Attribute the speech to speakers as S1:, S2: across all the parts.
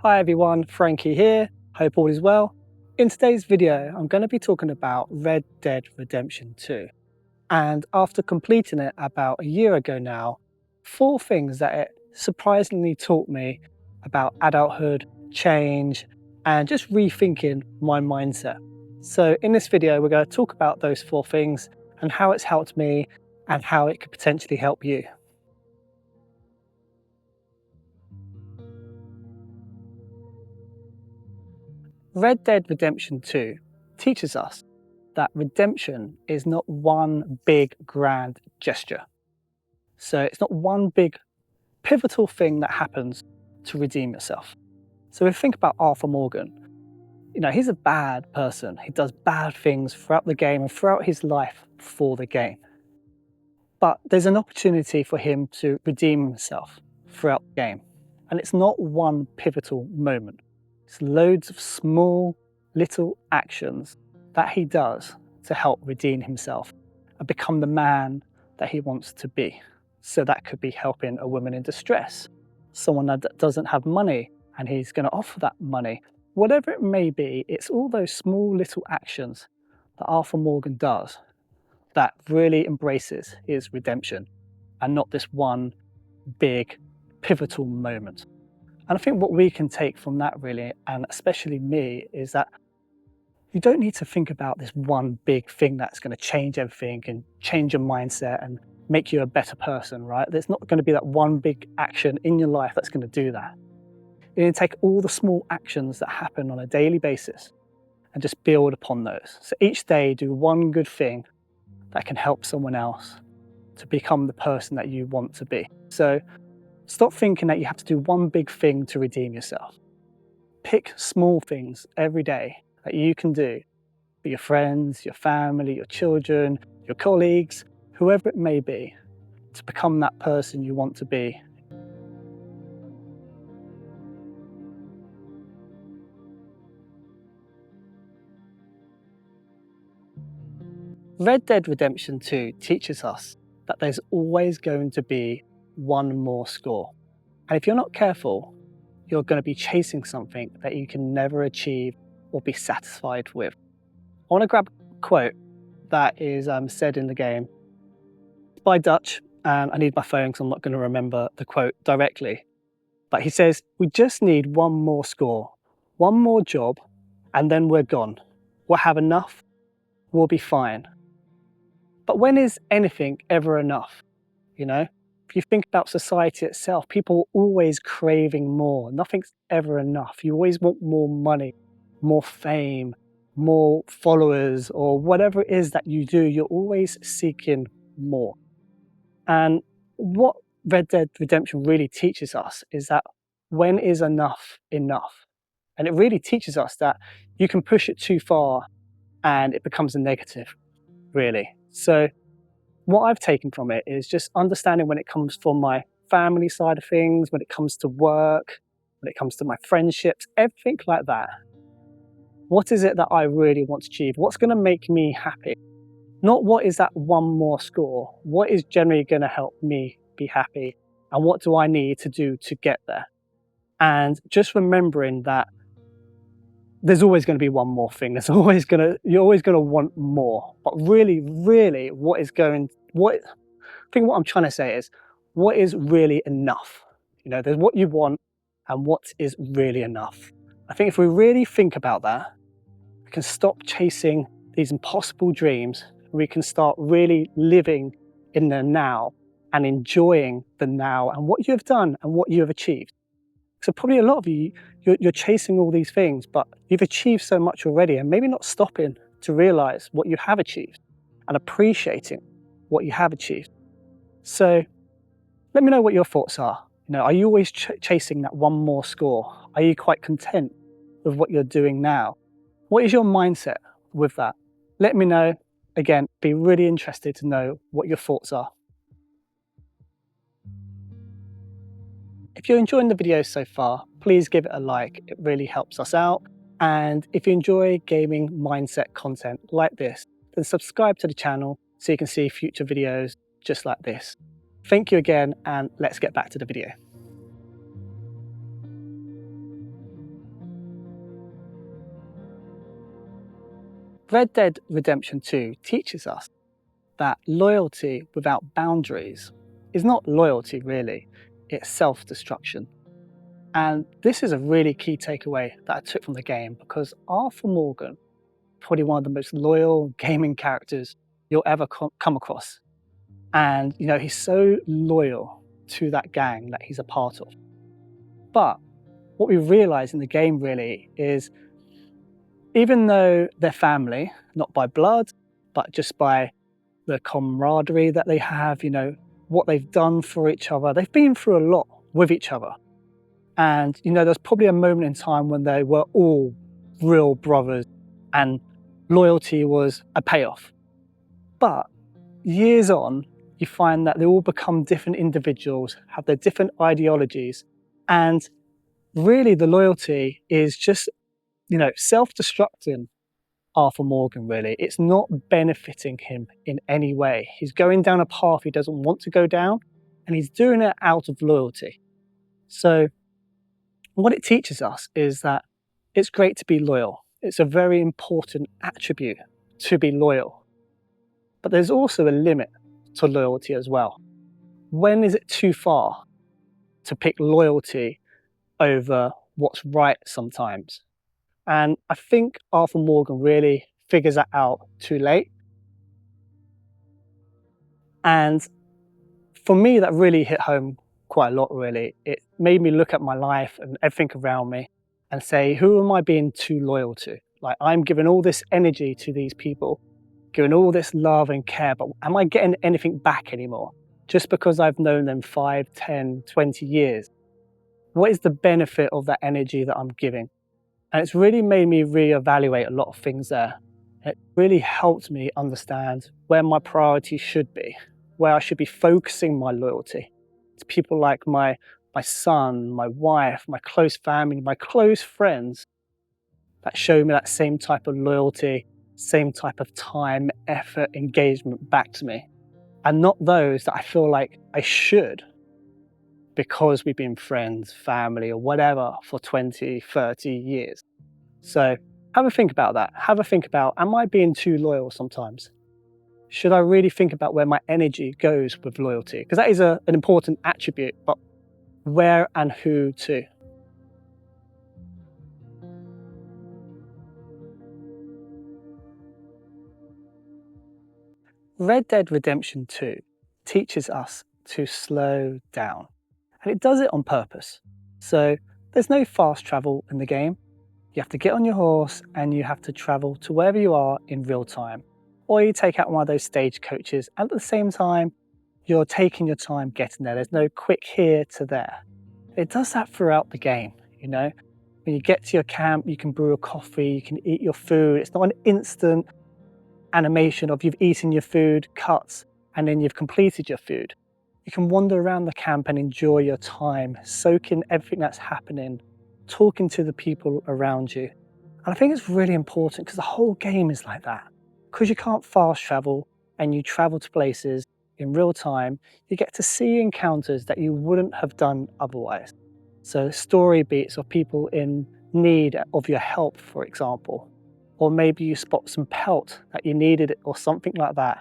S1: Hi everyone, Frankie here. Hope all is well. In today's video, I'm going to be talking about Red Dead Redemption 2. And after completing it about a year ago now, 4 things that it surprisingly taught me about adulthood, change, and just rethinking my mindset. So in this video, we're going to talk about those 4 things and how it's helped me and how it could potentially help you. Red Dead Redemption 2 teaches us that redemption is not one big grand gesture. So it's not one big pivotal thing that happens to redeem yourself. So if you think about Arthur Morgan, he's a bad person. He does bad things throughout the game and throughout his life for the game. But there's an opportunity for him to redeem himself throughout the game. And it's not one pivotal moment. It's loads of small little actions that he does to help redeem himself and become the man that he wants to be. So that could be helping a woman in distress, someone that doesn't have money and he's going to offer that money. Whatever it may be, it's all those small little actions that Arthur Morgan does that really embraces his redemption and not this one big pivotal moment. And I think what we can take from that really, and especially me, is that you don't need to think about this one big thing that's going to change everything and change your mindset and make you a better person, right? There's not going to be that one big action in your life that's going to do that. You need to take all the small actions that happen on a daily basis and just build upon those. So each day do one good thing that can help someone else to become the person that you want to be. So stop thinking that you have to do one big thing to redeem yourself. Pick small things every day that you can do for your friends, your family, your children, your colleagues, whoever it may be, to become that person you want to be. Red Dead Redemption 2 teaches us that there's always going to be one more score. And if you're not careful, you're going to be chasing something that you can never achieve or be satisfied with. I want to grab a quote that is said in the game. It's by Dutch, and I need my phone because I'm not going to remember the quote directly. But he says, "We just need one more score, one more job, and then we're gone. We'll have enough, we'll be fine." But when is anything ever enough? If you think about society itself, people are always craving more. Nothing's ever enough. You always want more money, more fame, more followers, or whatever it is that you do, you're always seeking more. And what Red Dead Redemption really teaches us is that when is enough enough? And it really teaches us that you can push it too far and it becomes a negative, really. So what I've taken from it is just understanding when it comes from my family side of things, when it comes to work, when it comes to my friendships, everything like that. What is it that I really want to achieve? What's going to make me happy? Not what is that one more score? What is generally going to help me be happy? And what do I need to do to get there? And just remembering that there's always going to be one more thing. You're always going to want more. But really, what I'm trying to say is, what is really enough? There's what you want and what is really enough. I think if we really think about that, we can stop chasing these impossible dreams. We can start really living in the now and enjoying the now and what you have done and what you have achieved. So probably a lot of you're chasing all these things, but you've achieved so much already and maybe not stopping to realize what you have achieved and appreciating what you have achieved. So let me know what your thoughts are. Are you always chasing that one more score? Are you quite content with what you're doing now? What is your mindset with that? Let me know. Again, be really interested to know what your thoughts are. If you're enjoying the video so far, please give it a like. It really helps us out. And if you enjoy gaming mindset content like this, then subscribe to the channel so you can see future videos just like this. Thank you again, and let's get back to the video. Red Dead Redemption 2 teaches us that loyalty without boundaries is not loyalty really, it's self-destruction. And this is a really key takeaway that I took from the game because Arthur Morgan, probably one of the most loyal gaming characters you'll ever come across. And, he's so loyal to that gang that he's a part of. But what we realize in the game really is even though they're family, not by blood, but just by the camaraderie that they have, what they've done for each other, they've been through a lot with each other. And, there's probably a moment in time when they were all real brothers and loyalty was a payoff. But years on, you find that they all become different individuals, have their different ideologies. And really the loyalty is just, self-destructing Arthur Morgan, really. It's not benefiting him in any way. He's going down a path he doesn't want to go down, and he's doing it out of loyalty. So what it teaches us is that it's great to be loyal. It's a very important attribute to be loyal. But there's also a limit to loyalty as well. When is it too far to pick loyalty over what's right sometimes? And I think Arthur Morgan really figures that out too late. And for me, that really hit home quite a lot, really. It made me look at my life and everything around me and say, who am I being too loyal to? Like, I'm giving all this energy to these people, giving all this love and care, but am I getting anything back anymore? Just because I've known them 5, 10, 20 years. What is the benefit of that energy that I'm giving? And it's really made me reevaluate a lot of things there. It really helped me understand where my priorities should be, where I should be focusing my loyalty to people like my son, my wife, my close family, my close friends that show me that same type of loyalty, same type of time, effort, engagement back to me. And not those that I feel like I should because we've been friends, family, or whatever for 20, 30 years. So have a think about that. Have a think about, am I being too loyal sometimes? Should I really think about where my energy goes with loyalty? Because that is an important attribute, but where and who to? Red Dead Redemption 2 teaches us to slow down. And it does it on purpose. So there's no fast travel in the game. You have to get on your horse and you have to travel to wherever you are in real time. Or you take out one of those stagecoaches, and at the same time, you're taking your time getting there. There's no quick here to there. It does that throughout the game, When you get to your camp, you can brew a coffee, you can eat your food. It's not an instant animation of you've eaten your food, cuts, and then you've completed your food. You can wander around the camp and enjoy your time, soak in everything that's happening, talking to the people around you. And I think it's really important because the whole game is like that. Because you can't fast travel and you travel to places in real time, you get to see encounters that you wouldn't have done otherwise. So story beats of people in need of your help, for example. Or maybe you spot some pelt that you needed or something like that.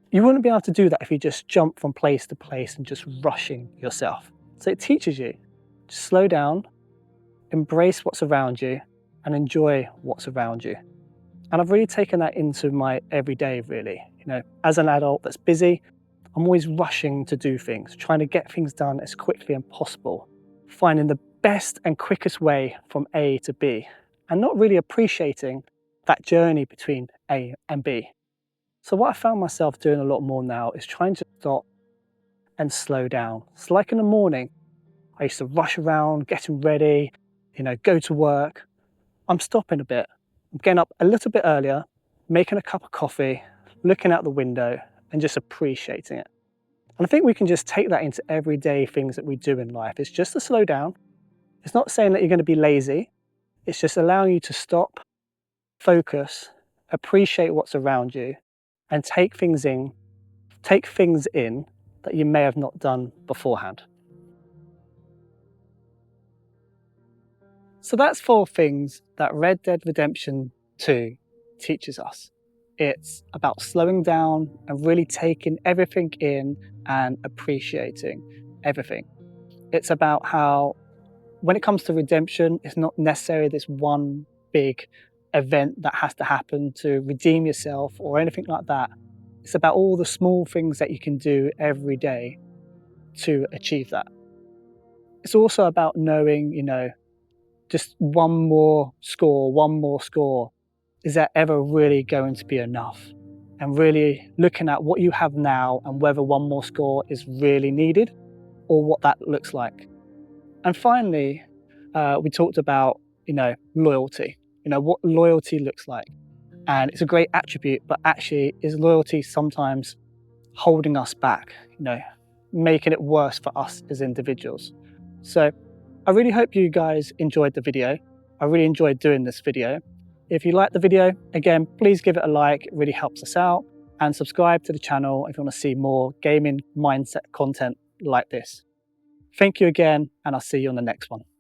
S1: You wouldn't be able to do that if you just jump from place to place and just rushing yourself. So it teaches you to slow down, embrace what's around you, and enjoy what's around you. And I've really taken that into my everyday, really. As an adult that's busy, I'm always rushing to do things, trying to get things done as quickly as possible, finding the best and quickest way from A to B, and not really appreciating that journey between A and B. So what I found myself doing a lot more now is trying to stop and slow down. It's like in the morning, I used to rush around, getting ready, go to work. I'm stopping a bit. I'm getting up a little bit earlier, making a cup of coffee, looking out the window and just appreciating it. And I think we can just take that into everyday things that we do in life. It's just to slow down. It's not saying that you're going to be lazy. It's just allowing you to stop, focus, appreciate what's around you, and take things in that you may have not done beforehand. So that's 4 things that Red Dead Redemption 2 teaches us. It's about slowing down and really taking everything in and appreciating everything. It's about how, when it comes to redemption, it's not necessarily this one big event that has to happen to redeem yourself or anything like that. It's about all the small things that you can do every day to achieve that. It's also about knowing, just one more score. Is that ever really going to be enough? And really looking at what you have now and whether one more score is really needed or what that looks like. And finally, we talked about, loyalty, what loyalty looks like. And it's a great attribute, but actually is loyalty sometimes holding us back, making it worse for us as individuals. So I really hope you guys enjoyed the video. I really enjoyed doing this video. If you liked the video, again, please give it a like, it really helps us out, and subscribe to the channel if you want to see more gaming mindset content like this. Thank you again, and I'll see you on the next one.